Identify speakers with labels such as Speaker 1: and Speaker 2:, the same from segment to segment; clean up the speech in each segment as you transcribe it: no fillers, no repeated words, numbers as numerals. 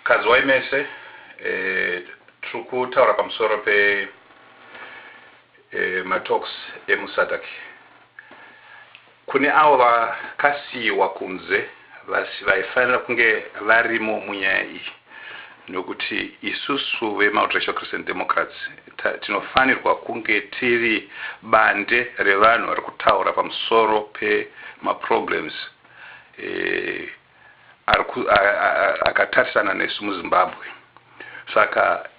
Speaker 1: Kazi waimese trukutaura pamusoro pe matalks emuSADC. Kune avo vakasiyiwa kunze vaifanira kunge varimo munyaya iyi, nokuti isusu veMultiracial Christian Democrats tinofanirwa kunge tiri bande revanhu vari kutaura pamusoro pemaproblems akatarisana nesu muZimbabwe. Saka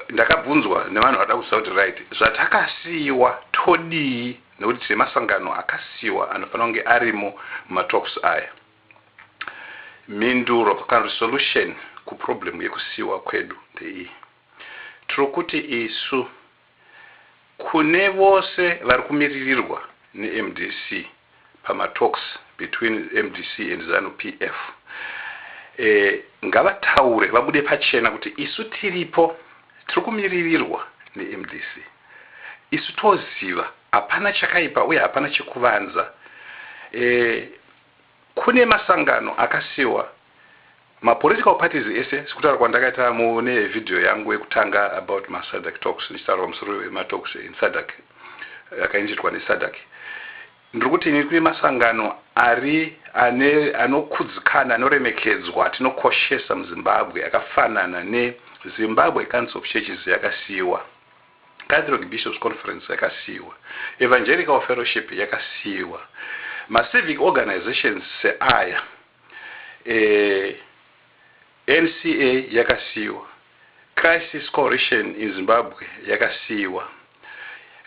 Speaker 1: ndakabvunzwa nevanhu vada kuziva kuti right, zvatakasiyiwa todii, nekuti tine masangano akasiyiwa anofanira kunge arimo mumatalks aya. Mhinduro kana resolution kuproblem yekusiyiwa kwedu ndeiyi: tiri kuti isu kune vose vari kumiririrwa neMDC pamatalks between MDC and ZANU-PF, ngavataure vabude pachena kuti isu tiripo, tiri kumiririrwa neMDC, isu toziva, hapana chakaipa uye hapana chekuvanza. Kune masangano akasiyiwa, mapolitical parties ese, sikutaura kwandakaita mune video yangu yekutanga about maSADC talks, ndichitaura pamusoro wematalks in SADC akainjitwa neSADC. Ndiri kuti ini kune masangano anokudzikana, anoremekedzwa, tinokoshesa muZimbabwe, akafanana neZimbabwe Council of Churches yakasiyiwa, Catholic Bishops Conference yakasiyiwa, Evangelical Fellowship yakasiyiwa, civic organizations seaya, NCA yakasiyiwa, Crisis Coalition in Zimbabwe yakasiyiwa,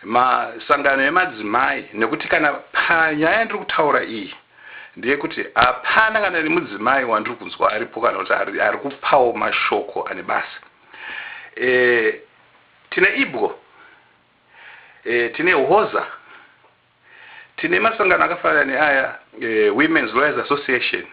Speaker 1: masangano emadzimai. Nekuti kana panyaya ndiri kutaura iyi ndiye kuti hapana kana nemudzimai wandiri kunzwa aripo kana kuti ari kupawo mashoko ane basa. Tine Imbwo, tine WOZA, tine masangano akafanana neaya, Women's Lawyers Association.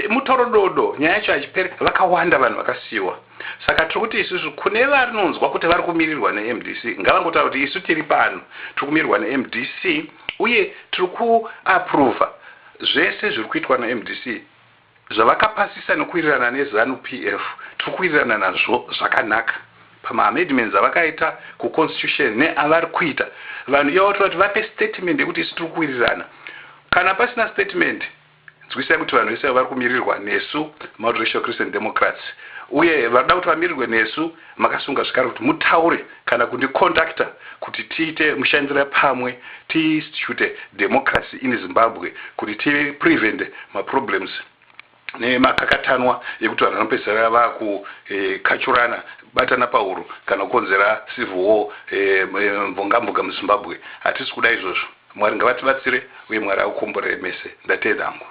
Speaker 1: Mutorododo nyaya yacho achipere vakawanda vanhu vakasiyiwa. Saka tiri kuti isusu kune varinonzwa kuti vari kumirirwa neMDC, ngavangotaura kuti isu tiri pano tiri kumirirwa neMDC uye tiri kuapprova zvese zviri kuitwa neMDC zvavakapasisa nekuwirirana neZANU-PF. Tiri kuwirirana nazvo zvakanaka pamaamendments avakaita kuconstitution neavari kuita. Vanhu ivo kuti vape statement yekuti isu tiri kuwirirana. Kana pasina statement, nzwisai kuti vanhu vese vari kumirirwa nesu Multiracial Christian Democrats, uye varida kuti vamirirwe nesu makasunga zvakare kuti mutaure kana kundicontacta kuti tiite mushandira pamwe, tiinstitute democracy in Zimbabwe, kuti prevent maproblems nemakakatanwa yekuti vanhu vanopedzisira vakukachurana, batana pauro kana kukonzera civil war, mbonga muZimbabwe. Hatisi kuda izvozvo. Mwari ngavatibatsire uye Mwari aukombore mese. Ndatenda hangu.